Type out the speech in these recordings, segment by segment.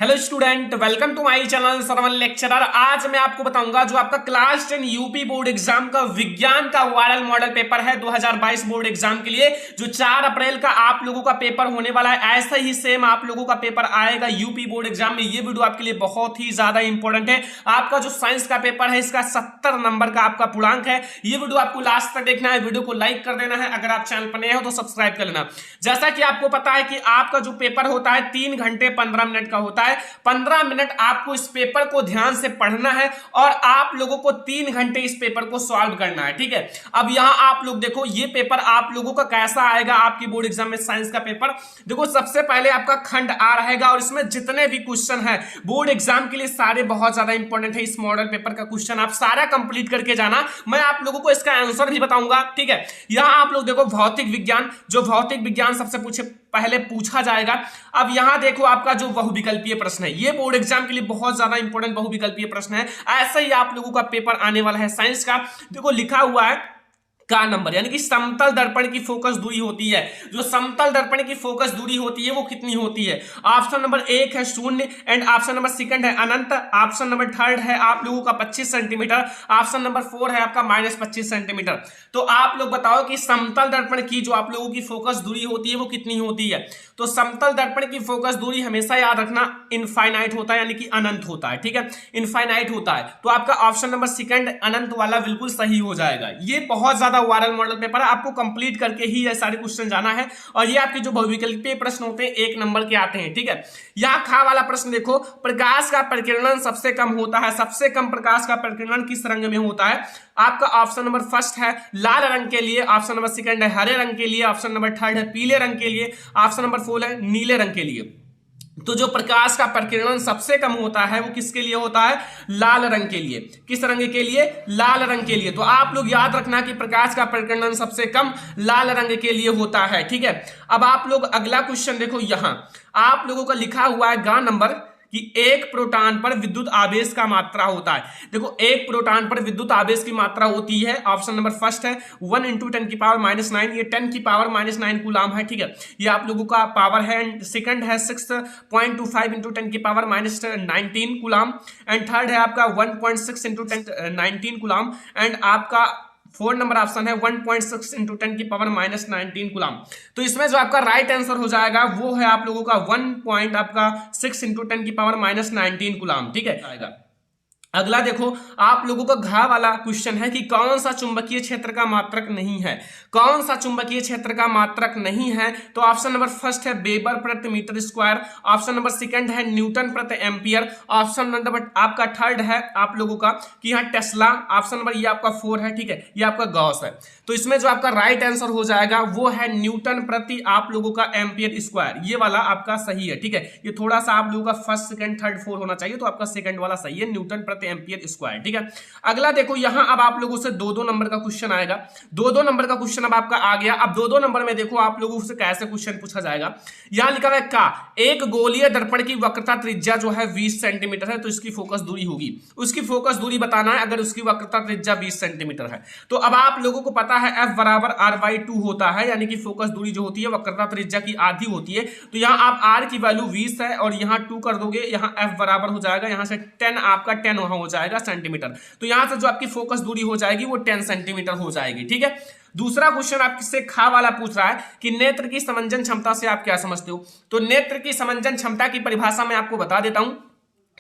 Hello student, welcome to my channel Sarvan lecturer. आज मैं आपको बताऊंगा जो आपका क्लास 10 यूपी बोर्ड एग्जाम का विज्ञान का वायरल मॉडल पेपर है 2022 बोर्ड एग्जाम के लिए, जो 4 अप्रैल का आप लोगों का पेपर होने वाला है। ऐसा ही सेम आप लोगों का पेपर आएगा यूपी बोर्ड एग्जाम में। ये वीडियो आपके लिए बहुत ही ज्यादा इंपॉर्टेंट है। आपका जो साइंस का पेपर है इसका 70 नंबर का आपका पूर्णांक है। ये वीडियो आपको लास्ट तक देखना है, वीडियो को लाइक कर देना है, अगर आप चैनल पर नए हो तो सब्सक्राइब कर लेना। जैसा कि आपको पता है कि आपका जो पेपर होता है 3 घंटे 15 मिनट का होता है। 15 मिनट आपको इस पेपर को ध्यान से पढ़ना है और आप लोगों को 3 घंटे इस पेपर को सॉल्व करना है, ठीक है। अब यहां आप लोग देखो ये पेपर आप लोगों का कैसा आएगा आपकी बोर्ड एग्जाम में साइंस का पेपर। देखो सबसे पहले आपका खंड आ रहेगा और इसमें जितने भी क्वेश्चन है बोर्ड एग्जाम के लिए सारे बहुत ज्यादा इंपॉर्टेंट है। इस मॉडल पेपर का क्वेश्चन आप सारा कंप्लीट करके जाना, मैं आप लोगों को इसका आंसर भी बताऊंगा, ठीक है। यहां आप लोग देखो भौतिक विज्ञान, जो भौतिक विज्ञान सबसे पहले पूछा जाएगा। अब यहां देखो आपका जो बहुविकल्पीय प्रश्न है, ये बोर्ड एग्जाम के लिए बहुत ज्यादा इंपॉर्टेंट बहुविकल्पीय प्रश्न है। ऐसा ही आप लोगों का पेपर आने वाला है साइंस का। देखो लिखा हुआ है का नंबर, यानी कि समतल दर्पण की फोकस दूरी होती है। जो समतल दर्पण की फोकस दूरी होती है वो कितनी होती है? ऑप्शन नंबर 1 है 0 एंड ऑप्शन नंबर 2 है अनंत। ऑप्शन नंबर 3 है आप लोगों का 25 सेंटीमीटर। ऑप्शन नंबर 4 है आपका -25 सेंटीमीटर। तो आप लोग बताओ कि समतल दर्पण की जो आप लोगों की फोकस दूरी होती है वो कितनी होती है? तो समतल दर्पण की फोकस दूरी हमेशा याद रखना इनफाइनाइट होता है, यानी कि अनंत होता है, ठीक है, इनफाइनाइट होता है। तो आपका ऑप्शन नंबर 2 अनंत वाला बिल्कुल सही हो जाएगा। ये बहुत ज्यादा वायरल मॉडल पेपर है, आपको कंप्लीट करके ही ये सारे क्वेश्चन जाना है। और ये आपके जो बहुविकल्पीय प्रश्न होते हैं 1 नंबर के आते हैं, ठीक है। यहां खा वाला प्रश्न देखो, प्रकाश का प्रकीर्णन सबसे कम होता है। सबसे कम प्रकाश का प्रकीर्णन किस रंग में होता है? आपका ऑप्शन नंबर 1 है लाल रंग के लिए, ऑप्शन नंबर 2 है हरे रंग के लिए, ऑप्शन नंबर 3 है पीले रंग के लिए, ऑप्शन नंबर 4 है नीले रंग के लिए। तो जो प्रकाश का प्रकीर्णन सबसे कम होता है वो किसके लिए होता है? लाल रंग के लिए। किस रंग के लिए? लाल रंग के लिए। तो आप लोग याद रखना कि प्रकाश का प्रकीर्णन सबसे कम लाल रंग के लिए होता है, ठीक है। अब आप लोग अगला क्वेश्चन देखो, यहां आप लोगों का लिखा हुआ है गा नंबर कि एक प्रोटॉन पर विद्युत आवेश का मात्रा होता है। देखो एक प्रोटॉन पर विद्युत आवेश की मात्रा होती है, ऑप्शन नंबर 1 है 1 × 10⁻⁹, ये 10⁻⁹ कूलाम है, ठीक है। ये आप लोगों का पावर है। एंड सेकंड है 6.25 × 10⁻⁹ कूलाम। एंड थर्ड है आपका 1.6 × 10⁻⁹ कूलाम। एंड आपका 4 नंबर ऑप्शन है 1.6 × 10⁻⁻⁹ कूलाम। तो इसमें जो आपका राइट आंसर हो जाएगा वो है आप लोगों का 1.6 × 10⁻⁹ कूलाम, ठीक है। अगला देखो आप लोगों का घा वाला क्वेश्चन है कि कौन सा चुंबकीय क्षेत्र का मात्रक नहीं है? कौन सा चुंबकीय क्षेत्र का मात्रक नहीं है? तो ऑप्शन नंबर 1 है वेबर प्रति मीटर स्क्वायर, ऑप्शन नंबर 2 है न्यूटन प्रति एम्पियर, ऑप्शन नंबर आपका 3 है आप लोगों का कि यहाँ टेस्ला, ऑप्शन नंबर ये आपका 4 है, ठीक है, ये आपका गॉस है। तो इसमें जो आपका राइट आंसर हो जाएगा वो है न्यूटन प्रति आप लोगों का एम्पियर स्क्वायर। ये वाला आपका सही है, ठीक है। ये थोड़ा सा आप लोगों का 1st 2nd 3rd 4 होना चाहिए, तो आपका 2nd वाला सही है, न्यूटन प्रति एम्पियर स्क्वायर, ठीक है। अगला देखो यहां अब आप लोगों से 2-2 नंबर का क्वेश्चन आएगा। 2-2 नंबर का क्वेश्चन अब आपका आ गया। अब 2-2 नंबर में देखो आप लोगों से कैसे क्वेश्चन पूछा जाएगा। यहां लिखा है का एक गोलीय दर्पण की वक्रता त्रिज्या जो है 20 सेंटीमीटर है, तो इसकी फोकस दूरी होगी। उसकी फोकस दूरी बताना है अगर उसकी वक्रता त्रिज्या 20 सेंटीमीटर है। तो अब आप लोगों को पता है F = R/2 होता है, यानी कि फोकस दूरी जो होती है वक्रता त्रिज्या की आधी होती है। तो यहां आप R की वैल्यू 20 है और यहां 2 कर दोगे, यहां F बराबर हो जाएगा, यहां से 10 आपका 10 वहां हो जाएगा सेंटीमीटर। तो यहां से जो आपकी फोकस दूरी हो जाएगी वो 10 सेंटीमीटर हो जाएगी, ठीक है। दूसरा क्वेश्चन आपसे खा वाला पूछ रहा है कि नेत्र की समंजन क्षमता से आप क्या समझते हो? तो नेत्र की समंजन क्षमता की परिभाषा मैं आपको बता देता हूं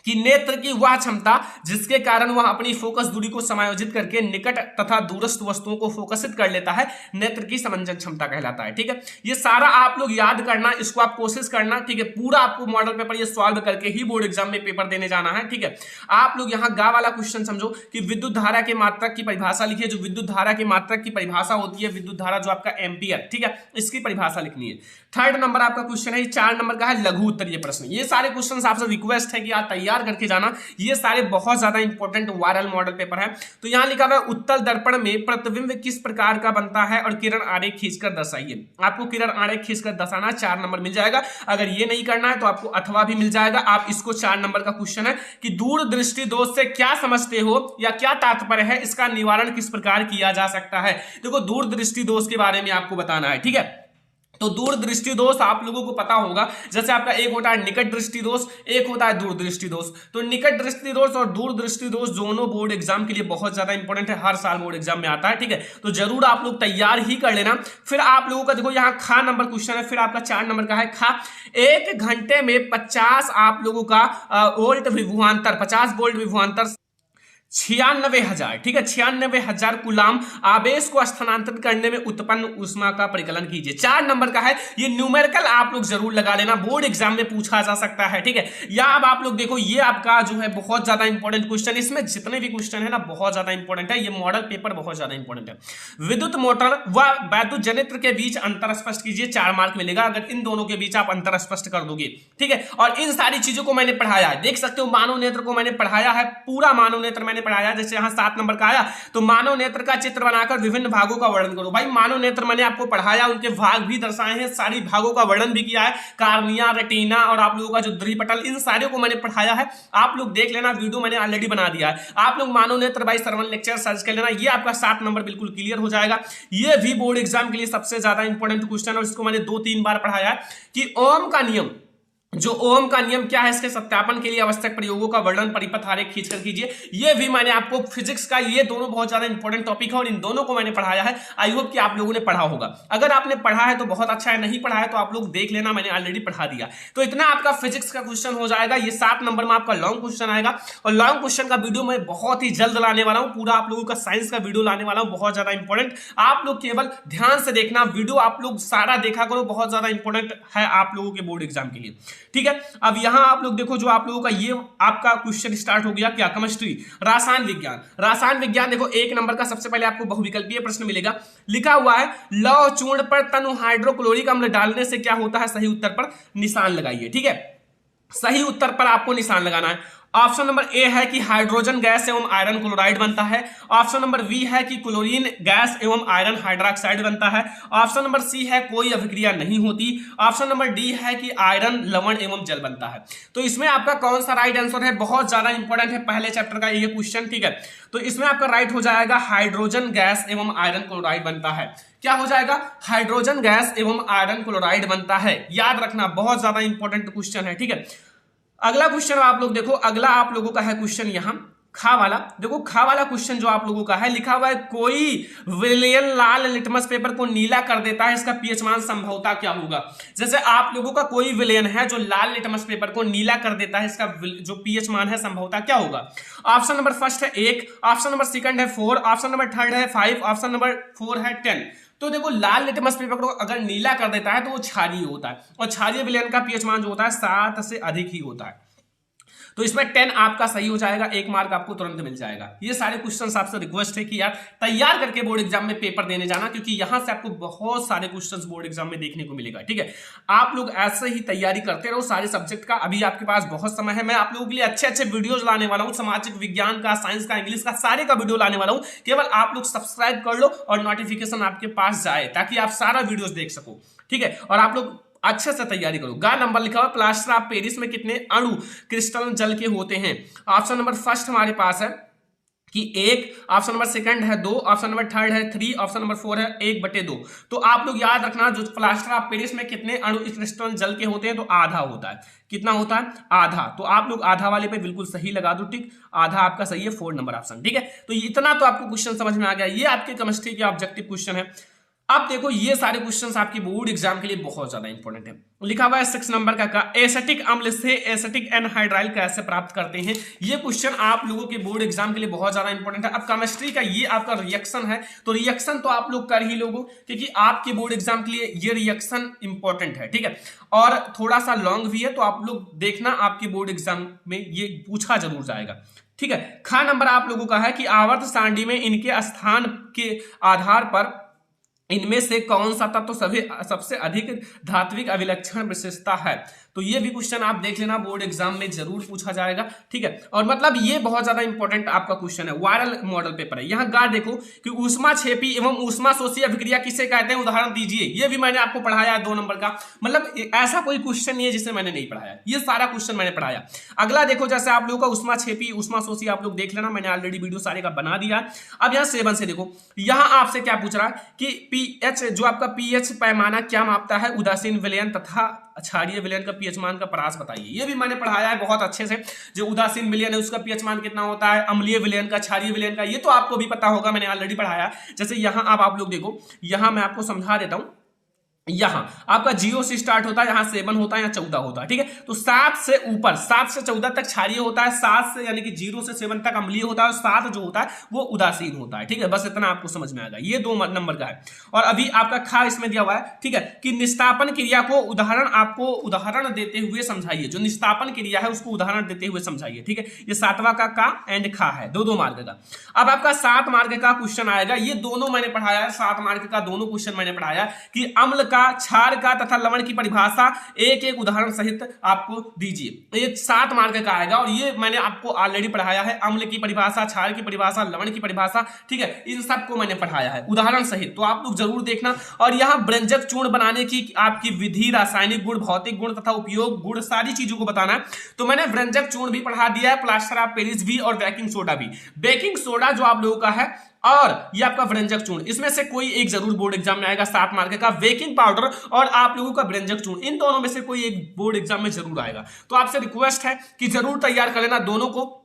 कि नेत्र की वह क्षमता जिसके कारण वह अपनी फोकस दूरी को समायोजित करके निकट तथा दूरस्थ वस्तुओं को फोकसित कर लेता है, नेत्र की समंजन क्षमता कहलाता है, ठीक है। ये सारा आप लोग याद करना, इसको आप कोशिश करना, ठीक है। पूरा आपको मॉडल पेपर ये सॉल्व करके ही बोर्ड एग्जाम में पेपर देने जाना है, ठीक है। आप लोग यहाँ गा वाला क्वेश्चन समझो कि विद्युत धारा के मात्रक की परिभाषा लिखिए। जो विद्युत धारा के मात्रक की परिभाषा होती है, विद्युत धारा जो आपका एम्पियर, ठीक है, इसकी परिभाषा लिखनी है। 3rd नंबर आपका क्वेश्चन है, 4 नंबर का है लघु उत्तरीय प्रश्न। ये सारे क्वेश्चन आपसे रिक्वेस्ट है कि आप तैयार करके जाना, ये सारे बहुत ज्यादा इंपॉर्टेंट वायरल मॉडल पेपर है। तो यहां लिखा हुआ है उत्तल दर्पण में प्रतिबिंब किस प्रकार का बनता है और किरण आरेख खींचकर दर्शाइए। आपको किरण आरेख खींचकर दर्शाना, 4 नंबर मिल जाएगा। अगर ये नहीं करना है तो आपको अथवा भी मिल जाएगा। आप इसको 4 नंबर का क्वेश्चन है कि दूरदृष्टि दोष से क्या समझते हो या क्या तात्पर्य है, इसका निवारण किस प्रकार किया जा सकता है। देखो दूरदृष्टि दोष के बारे में आपको बताना है, ठीक है। तो दूरदृष्टि दोष आप लोगों को पता होगा, जैसे आपका एक होता है निकट दृष्टि दोष, एक होता है दूरदृष्टि दोष। तो निकट दृष्टि दोष और दूरदृष्टि दोष दोनों बोर्ड एग्जाम के लिए बहुत ज्यादा इंपॉर्टेंट है, हर साल बोर्ड एग्जाम में आता है, ठीक है। तो जरूर आप लोग तैयार ही कर लेना। फिर आप लोगों का देखो यहाँ खा नंबर क्वेश्चन है, फिर आपका 4 नंबर का है खा। 1 घंटे में 50 आप लोगों का वोल्ट विभवांतर, 50 वोल्ट विभवांतर 96,000, ठीक है, 96,000 कूलाम आवेश को स्थानांतरित करने में उत्पन्न ऊष्मा का परिकलन कीजिए। 4 नंबर का है, ये न्यूमेरिकल आप लोग जरूर लगा लेना, बोर्ड एग्जाम में पूछा जा सकता है, ठीक है। या अब आप लोग देखो, ये आपका जो है बहुत ज्यादा इंपॉर्टेंट क्वेश्चन, इसमें जितने भी क्वेश्चन है ना बहुत ज्यादा इंपॉर्टेंट है, ये मॉडल पेपर बहुत ज्यादा इंपॉर्टेंट है। विद्युत मोटर व वैद्युत जनित्र के बीच अंतर स्पष्ट कीजिए, 4 मार्क मिलेगा अगर इन दोनों के बीच आप अंतर स्पष्ट कर दोगे, ठीक है। और इन सारी चीजों को मैंने पढ़ाया है, देख सकते हो मानव नेत्र को मैंने पढ़ाया है, पूरा मानव नेत्र मैंने पढ़ाया। जैसे यहां 7 नंबर का आया तो मानव नेत्र का चित्र बनाकर विभिन्न भागों का वर्णन करो। भाई मानव नेत्र मैंने आपको पढ़ाया, उनके भाग भी दर्शाए हैं, सारी भागों का वर्णन भी किया है, कार्निया, रेटिना और आप लोगों का जो दृपटल, इन सारे को मैंने पढ़ाया है। आप लोग देख लेना, वीडियो मैंने ऑलरेडी बना दिया है। आप लोग मानव नेत्र बाय सरवण लेक्चर सर्च कर लेना, ये आपका 7 नंबर बिल्कुल क्लियर हो जाएगा। ये भी बोर्ड एग्जाम के लिए सबसे ज्यादा इंपॉर्टेंट क्वेश्चन और इसको मैंने 2-3 बार पढ़ाया है कि ओम का नियम, जो ओम का नियम क्या है, इसके सत्यापन के लिए आवश्यक प्रयोगों का वर्णन परिपथ आरेख खींचकर कीजिए। ये भी मैंने आपको फिजिक्स का, ये दोनों बहुत ज्यादा इंपॉर्टेंट टॉपिक है और इन दोनों को मैंने पढ़ाया है। आई होप कि आप लोगों ने पढ़ा होगा, अगर आपने पढ़ा है तो बहुत अच्छा है, नहीं पढ़ा है तो आप लोग देख लेना, मैंने ऑलरेडी पढ़ा दिया। तो इतना आपका फिजिक्स का क्वेश्चन हो जाएगा। ये 7 नंबर में आपका लॉन्ग क्वेश्चन आएगा और लॉन्ग क्वेश्चन का वीडियो मैं बहुत ही जल्द लाने वाला हूं, पूरा आप लोगों का साइंस का वीडियो लाने वाला हूं, बहुत ज्यादा इंपॉर्टेंट। आप लोग केवल ध्यान से देखना वीडियो, आप लोग सारा देखा करो, बहुत ज्यादा इंपॉर्टेंट है आप लोगों के बोर्ड एग्जाम के लिए, ठीक है। अब यहां आप लोग देखो, जो आप लोगों का ये आपका क्वेश्चन स्टार्ट हो गया क्या, केमिस्ट्री, रसायन विज्ञान। रसायन विज्ञान देखो 1 नंबर का सबसे पहले आपको बहुविकल्पीय प्रश्न मिलेगा, लिखा हुआ है लौह चूर्ण पर तनु हाइड्रोक्लोरिक अम्ल डालने से क्या होता है, सही उत्तर पर निशान लगाइए, ठीक है। सही उत्तर पर आपको निशान लगाना है। ऑप्शन नंबर ए है कि हाइड्रोजन गैस एवं आयरन क्लोराइड बनता है। ऑप्शन नंबर बी है कि क्लोरीन गैस एवं आयरन हाइड्रोक्साइड बनता है। ऑप्शन नंबर सी है कोई अभिक्रिया नहीं होती। ऑप्शन नंबर डी है कि आयरन लवण एवं जल बनता है। तो इसमें आपका कौन सा राइट आंसर है, बहुत ज्यादा इंपॉर्टेंट है पहले चैप्टर का ये क्वेश्चन, ठीक है। तो इसमें आपका राइट हो जाएगा हाइड्रोजन गैस एवं आयरन क्लोराइड बनता है। क्या हो जाएगा, हाइड्रोजन गैस एवं आयरन क्लोराइड बनता है, याद रखना, बहुत ज्यादा इंपॉर्टेंट क्वेश्चन है, ठीक है। अगला क्वेश्चन आप लोग देखो, अगला आप लोगों का है क्वेश्चन यहां खा वाला। देखो खा वाला क्वेश्चन जो आप लोगों का है, लिखा हुआ है कोई विलयन लाल लिटमस पेपर को नीला कर देता है, इसका पीएच मान संभवता क्या होगा। जैसे आप लोगों का कोई विलयन है जो लाल लिटमस पेपर को नीला कर देता है, इसका जो पीएच मान है संभवता क्या होगा। ऑप्शन नंबर फर्स्ट है 1, ऑप्शन नंबर सेकंड है 4, ऑप्शन नंबर थर्ड है 5, ऑप्शन नंबर 4 है 10। तो देखो लाल लिटमस पेपर को अगर नीला कर देता है तो वो क्षारीय होता है और क्षारीय विलयन का पीएच मान जो होता है 7 से अधिक ही होता है। तो इसमें 10 आपका सही हो जाएगा, 1 मार्क आपको तुरंत मिल जाएगा। ये सारे क्वेश्चंस आपसे रिक्वेस्ट है कि यार तैयार करके बोर्ड एग्जाम में पेपर देने जाना, क्योंकि यहां से आपको बहुत सारे क्वेश्चंस बोर्ड एग्जाम में देखने को मिलेगा, ठीक है। आप लोग ऐसे ही तैयारी करते रहो सारे सब्जेक्ट का, अभी आपके पास बहुत समय है। मैं आप लोगों के लिए अच्छे अच्छे वीडियोज लाने वाला हूं, सामाजिक विज्ञान का, साइंस का, इंग्लिश का, सारे का वीडियो लाने वाला हूं। केवल आप लोग सब्सक्राइब कर लो और नोटिफिकेशन आपके पास जाए ताकि आप सारा वीडियोज देख सको, ठीक है। और आप लोग अच्छे से तैयारी करो। गा नंबर लिखा हुआ प्लास्टर ऑफ पेरिस में कितने अणु क्रिस्टल जल के होते हैं। ऑप्शन नंबर फर्स्ट हमारे पास है कि 1, ऑप्शन नंबर सेकंड है 2, ऑप्शन नंबर थर्ड है 3, ऑप्शन नंबर 4 है 1/2। तो आप लोग याद रखना, जो प्लास्टर ऑफ पेरिस में कितने अणु क्रिस्टल जल के होते हैं, तो आधा होता है। कितना होता है, आधा। तो आप लोग आधा वाले पे बिल्कुल सही लगा दो, ठीक, आधा आपका सही है, 4 नंबर ऑप्शन, ठीक है। तो इतना तो आपको क्वेश्चन समझ में आ गया, ये आपके केमिस्ट्री के ऑब्जेक्टिव क्वेश्चन है। अब देखो ये सारे क्वेश्चंस आपके बोर्ड एग्जाम के लिए बहुत ज्यादा इंपॉर्टेंट है। लिखा हुआ है 6 नंबर का एसिटिक अम्ल से एसिटिक एनहाइड्राइल कैसे प्राप्त करते हैं। ये क्वेश्चन आप लोगों के बोर्ड एग्जाम के लिए बहुत ज्यादा इंपॉर्टेंट है। अब केमिस्ट्री का ये आपका रिएक्शन है, तो रिएक्शन तो आप लोग कर ही लोगो, क्योंकि आपके बोर्ड एग्जाम के लिए ये रिएक्शन इंपॉर्टेंट है, ठीक है। और थोड़ा सा लॉन्ग भी है, तो आप लोग देखना आपके बोर्ड एग्जाम में ये पूछा जरूर जाएगा, ठीक है। खा नंबर आप लोगों का है कि आवर्त सारणी में इनके स्थान के आधार पर इनमें से कौन सा तत्व सबसे अधिक धात्विक अभिलक्षण विशेषता है। तो ये भी क्वेश्चन आप देख लेना, बोर्ड एग्जाम में जरूर पूछा जाएगा, ठीक है। और मतलब ये बहुत ज्यादा इंपॉर्टेंट आपका क्वेश्चन है, वायरल मॉडल पेपर है। यहाँ गा देखो कि ऊष्मा क्षेपी एवं ऊष्मा शोषी अभिक्रिया किसे कहते हैं, उदाहरण दीजिए। ये भी मैंने आपको पढ़ाया है 2 नंबर का, मतलब ऐसा कोई क्वेश्चन नहीं है जिसे मैंने नहीं पढ़ाया, ये सारा क्वेश्चन मैंने पढ़ाया। अगला देखो, जैसे आप लोगों का ऊष्मा क्षेपी ऊष्मा शोषी आप लोग देख लेना, मैंने ऑलरेडी वीडियो सारे का बना दिया। अब यहाँ 7 से देखो, यहाँ आपसे क्या पूछ रहा है कि पीएच जो आपका पीएच पैमाना क्या मापता है, उदासीन विलयन तथा क्षारीय विलयन का पीएच मान का परास बताइए। ये भी मैंने पढ़ाया है बहुत अच्छे से। जो उदासीन विलयन है उसका पीएच मान कितना होता है, अम्लीय विलयन का, क्षारीय विलयन का, ये तो आपको भी पता होगा, मैंने ऑलरेडी पढ़ाया। जैसे यहाँ आप लोग देखो, यहाँ मैं आपको समझा देता हूँ। यहां आपका 0 से स्टार्ट होता है, यहां 7 होता है, यहां 14 होता है, ठीक है। तो 7 से ऊपर 7 से 14 तक क्षारीय होता है, 7 से यानी कि 0 से 7 तक अम्लीय होता है, और 7 जो होता है वो उदासीन होता है, ठीक है। बस इतना आपको समझ में आएगा, ये 2 नंबर का है। और अभी आपका खा इसमें दिया हुआ है, ठीक है, कि निस्तापन क्रिया को आपको उदाहरण देते हुए समझाइए। जो निस्तापन क्रिया है उसको उदाहरण देते हुए समझाइए, ठीक है। ये 7वां का एंड खा है, 2 मार्क का। अब आपका 7 मार्क का क्वेश्चन आएगा, ये दोनों मैंने पढ़ाया है, 7 मार्क का दोनों क्वेश्चन मैंने पढ़ाया कि अम्ल का, क्षार का तथा लवण की परिभाषा एक एक उदाहरण सहित आपको दीजिए। ये 7 मार्क का आएगा, और ये मैंने आपको ऑलरेडी पढ़ाया है। अम्ल की परिभाषा, क्षार की परिभाषा, लवण की परिभाषा, ठीक है, इन सबको मैंने पढ़ाया है उदाहरण सहित, तो आप लोग जरूर देखना। और यहाँ व्यंजक चूर्ण बनाने की आपकी विधि, रासायनिक गुण, भौतिक गुण तथा उपयोग गुण, सारी चीजों को बताना है। तो मैंने व्यंजक चूर्ण भी पढ़ा दिया है, प्लास्टर ऑफ पेरिस भी, और बेकिंग सोडा भी। बेकिंग सोडा जो आप लोगों का है, और ये आपका व्यंजक चूर्ण, इसमें से कोई एक जरूर बोर्ड एग्जाम में आएगा 7 मार्क का। बेकिंग पाउडर और आप लोगों का व्यंजक चूर्ण, इन दोनों में से कोई एक बोर्ड एग्जाम में जरूर आएगा। तो आपसे रिक्वेस्ट है कि जरूर तैयार कर लेना दोनों को।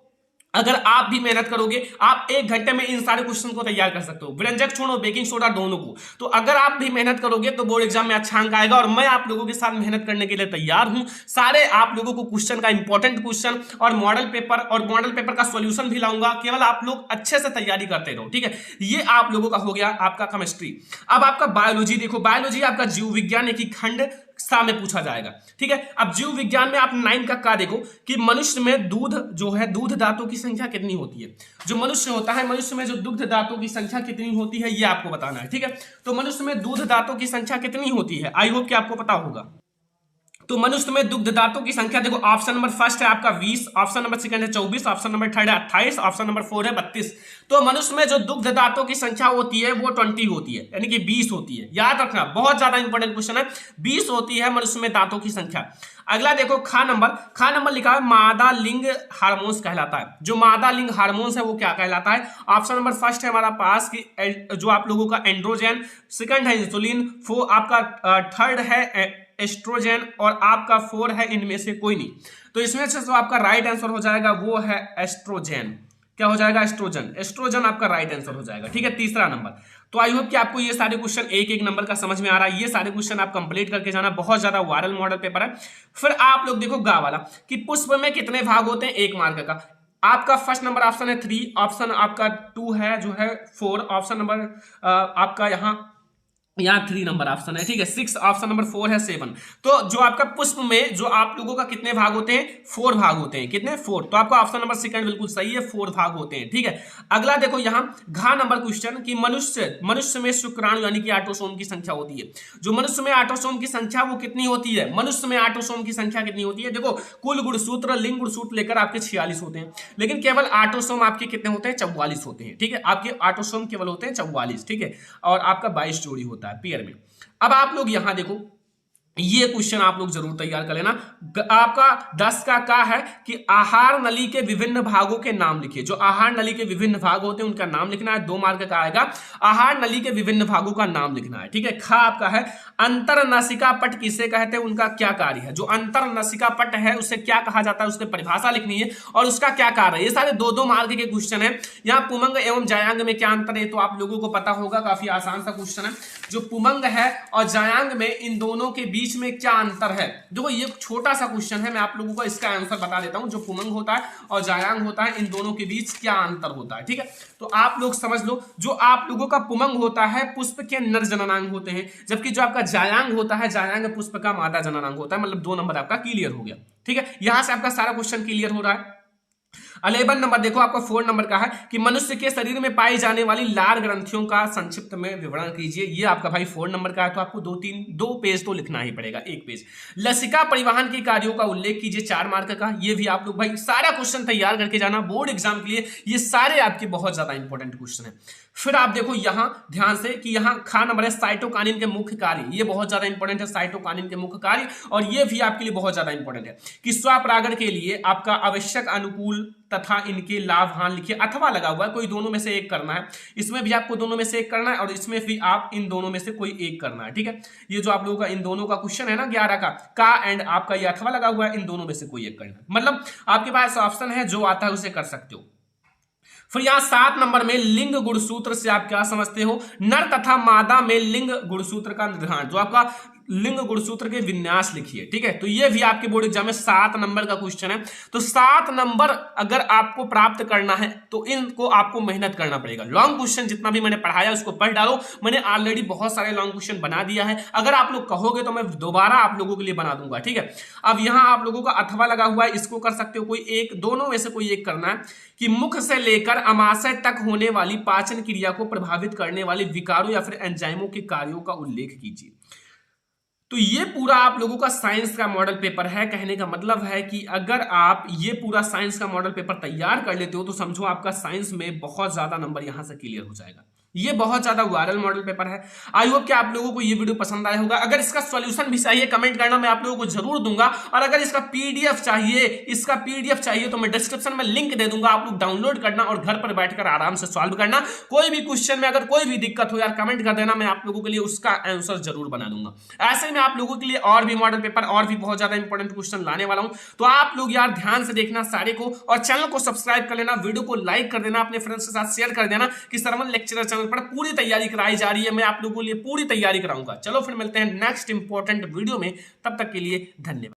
अगर आप भी मेहनत करोगे, आप 1 घंटे में इन सारे क्वेश्चन को तैयार कर सकते हो, व्यंजक चूर्ण और बेकिंग सोडा दोनों को। तो अगर आप भी मेहनत करोगे तो बोर्ड एग्जाम में अच्छा अंक आएगा, और मैं आप लोगों के साथ मेहनत करने के लिए तैयार हूं। सारे आप लोगों को क्वेश्चन का इंपॉर्टेंट क्वेश्चन और मॉडल पेपर का सॉल्यूशन भी लाऊंगा, केवल आप लोग अच्छे से तैयारी करते रहो, ठीक है। ये आप लोगों का हो गया आपका केमिस्ट्री। अब आपका बायोलॉजी देखो, बायोलॉजी आपका जीव विज्ञान एक ही खंड सा में पूछा जाएगा, ठीक है। अब जीव विज्ञान में आप 9 का देखो कि मनुष्य में दूध जो है, दूध दांतों की संख्या कितनी होती है। जो मनुष्य होता है, मनुष्य में जो दुग्ध दांतों की संख्या कितनी होती है, ये आपको बताना है, ठीक है। तो मनुष्य में दूध दांतों की संख्या कितनी होती है, आई होप कि आपको पता होगा। तो मनुष्य में दुग्ध दांतों की संख्या देखो, ऑप्शन नंबर फर्स्ट है आपका 20, ऑप्शन नंबर सेकंड है 24, ऑप्शन नंबर थर्ड है 28, ऑप्शन नंबर 4 है 32। तो मनुष्य में जो दुग्ध दांतों की संख्या होती है वो 20 होती है, यानी कि 20 होती है। याद रखना, बहुत ज्यादा इंपॉर्टेंट क्वेश्चन है, 20 होती है मनुष्य में दांतों की संख्या। अगला देखो, खा नंबर लिखा है मादा लिंग हार्मोन्स कहलाता है। जो मादा लिंग हार्मोन्स है वो क्या कहलाता है। ऑप्शन नंबर फर्स्ट है हमारा पास की जो आप लोगों का एंड्रोजन, सेकंड है इंसुलिन, आपका थर्ड है एस्ट्रोजन, और आपका 4 है इनमें से कोई नहीं। तो इसमें से जो आपका राइट आंसर हो जाएगा वो है एस्ट्रोजन। क्या हो जाएगा, एस्ट्रोजन। एस्ट्रोजन आपका राइट आंसर हो जाएगा, ठीक है, तीसरा नंबर। तो आई होप कि आपको ये सारे क्वेश्चन एक एक नंबर का समझ में आ रहा है। ये सारे क्वेश्चन आप कंप्लीट करके जाना, बहुत ज्यादा वायरल मॉडल पेपर है। फिर आप लोग देखो गा वाला कि पुष्प में कितने भाग होते हैं, 1 मार्क का। आपका फर्स्ट नंबर ऑप्शन है 3, ऑप्शन आपका 2 है जो है 4, ऑप्शन नंबर आपका यहाँ 3 नंबर ऑप्शन है, ठीक है, 6, ऑप्शन नंबर 4 है 7। तो जो आपका पुष्प में जो आप लोगों का कितने भाग होते हैं, 4 भाग होते हैं। कितने, 4। तो आपका ऑप्शन नंबर सेकंड बिल्कुल सही है, 4 भाग होते हैं, ठीक है। अगला देखो यहाँ घा नंबर क्वेश्चन कि मनुष्य में शुक्राणु यानी कि ऑटोसोम की संख्या होती है। जो मनुष्य में ऑटोसोम की संख्या वो कितनी होती है, मनुष्य में ऑटोसोम की संख्या कितनी होती है। देखो कुल गुणसूत्र, लिंग गुणसूत्र लेकर आपके 46 होते हैं, लेकिन केवल ऑटोसोम आपके कितने होते हैं, 44 होते हैं, ठीक है। आपके ऑटोसोम केवल होते हैं 44, ठीक है, और आपका 22 जोड़ी होता है पेयर में। अब आप लोग यहां देखो, ये क्वेश्चन आप लोग जरूर तैयार कर लेना। आपका 10 का है कि आहार नली के विभिन्न भागों के नाम लिखिए। जो आहार नली के विभिन्न भाग होते हैं उनका नाम लिखना है, 2 मार्क का आएगा। आहार नली के विभिन्न भागों का नाम लिखना है, ठीक है। खा आपका है अंतर नासिका पट किसे कहते हैं, उनका क्या कार्य है। जो अंतर नासिका पट है उसे क्या कहा जाता है, उसकी परिभाषा लिखनी है और उसका क्या कार्य है। ये सारे 2-2 मार्क के क्वेश्चन है। यहाँ पुमंग एवं जायांग में क्या अंतर है तो आप लोगों को पता होगा, काफी आसान सा क्वेश्चन है। जो पुमंग है और जायांग में, इन दोनों के बीच में क्या अंतर है। देखो ये छोटा सा क्वेश्चन है, मैं आप लोगों को इसका आंसर बता देता हूं। जो पुमंग होता है और जायांग होता है, इन दोनों के बीच क्या अंतर होता है, ठीक है। तो आप लोग समझ लो, जो आप लोगों का पुमंग होता है पुष्प के नर जननांग होते हैं, जबकि जो आपका जायांग होता है, जायांग पुष्प का मादा जननांग होता है। मतलब 2 नंबर आपका क्लियर हो गया, ठीक है। यहां से आपका सारा क्वेश्चन क्लियर हो रहा है। 11 नंबर देखो, आपका 4 नंबर का है कि मनुष्य के शरीर में पाई जाने वाली लार ग्रंथियों का संक्षिप्त में विवरण कीजिए। ये आपका भाई 4 नंबर का है, तो आपको 2 पेज तो लिखना ही पड़ेगा, 1 पेज। लसिका परिवहन के कार्यों का उल्लेख कीजिए, 4 मार्क का। ये भी आप लोग भाई सारा क्वेश्चन तैयार करके जाना बोर्ड एग्जाम के लिए। ये सारे आपके बहुत ज्यादा इंपॉर्टेंट क्वेश्चन है। फिर आप देखो यहां ध्यान से कि यहां खा नंबर है साइटोकाइनिन के मुख्य कार्य, ये बहुत ज्यादा इंपॉर्टेंट है, साइटोकाइनिन के मुख्य कार्य, और ये भी आपके लिए बहुत ज्यादा इंपॉर्टेंट है कि स्वपरागण के लिए आपका आवश्यक अनुकूल तथा इनके लाभ हान लिखिए, अथवा लगा हुआ है, कोई दोनों में से एक करना है, इसमें भी आपको दोनों में से एक करना है और इसमें भी आप इन दोनों में से कोई एक करना है। ठीक है, ये जो आप लोगों का इन दोनों का क्वेश्चन है ना 11 का एंड आपका ये अथवा लगा हुआ है, इन दोनों में से कोई एक करना है, मतलब आपके पास ऑप्शन है, जो आता है उसे कर सकते हो। फिर यहां 7 नंबर में लिंग गुणसूत्र से आप क्या समझते हो, नर तथा मादा में लिंग गुणसूत्र का निर्धारण, जो आपका लिंग गुणसूत्र के विन्यास लिखिए। ठीक है, तो ये भी आपके बोर्ड एग्जाम में 7 नंबर का क्वेश्चन है। तो 7 नंबर अगर आपको प्राप्त करना है तो इनको आपको मेहनत करना पड़ेगा। लॉन्ग क्वेश्चन जितना भी मैंने पढ़ाया उसको पढ़ डालो, मैंने ऑलरेडी बहुत सारे लॉन्ग क्वेश्चन बना दिया है, अगर आप लोग कहोगे तो मैं दोबारा आप लोगों के लिए बना दूंगा। ठीक है, अब यहां आप लोगों का अथवा लगा हुआ है, इसको कर सकते हो कोई एक, दोनों में से कोई एक करना है कि मुख से लेकर अमाशय तक होने वाली पाचन क्रिया को प्रभावित करने वाले विकारों या फिर एंजाइमों के कार्यों का उल्लेख कीजिए। तो ये पूरा आप लोगों का साइंस का मॉडल पेपर है। कहने का मतलब है कि अगर आप ये पूरा साइंस का मॉडल पेपर तैयार कर लेते हो तो समझो आपका साइंस में बहुत ज्यादा नंबर यहां से क्लियर हो जाएगा। ये बहुत ज्यादा वायरल मॉडल पेपर है। आई होप कि आप लोगों को ये वीडियो पसंद आया होगा। अगर इसका सॉल्यूशन भी चाहिए कमेंट करना, मैं आप लोगों को जरूर दूंगा, और अगर इसका पीडीएफ चाहिए तो मैं डिस्क्रिप्शन में लिंक दे दूंगा, आप लोग डाउनलोड करना और घर पर बैठकर आराम से सॉल्व करना। कोई भी क्वेश्चन में अगर कोई भी दिक्कत हो यार कमेंट कर देना, मैं आप लोगों के लिए उसका आंसर जरूर बना दूंगा। ऐसे में आप लोगों के लिए और भी मॉडल पेपर और भी बहुत ज्यादा इंपॉर्टेंट क्वेश्चन लाने वाला हूं, तो आप लोग यार ध्यान से देखना सारे को, और चैनल को सब्सक्राइब कर लेना, वीडियो को लाइक कर देना, अपने फ्रेंड्स के साथ शेयर कर देना कि सरवण लेक्चरर चैनल पर पूरी तैयारी कराई जा रही है, मैं आप लोगों के लिए पूरी तैयारी कराऊंगा। चलो फिर मिलते हैं नेक्स्ट इंपॉर्टेंट वीडियो में, तब तक के लिए धन्यवाद।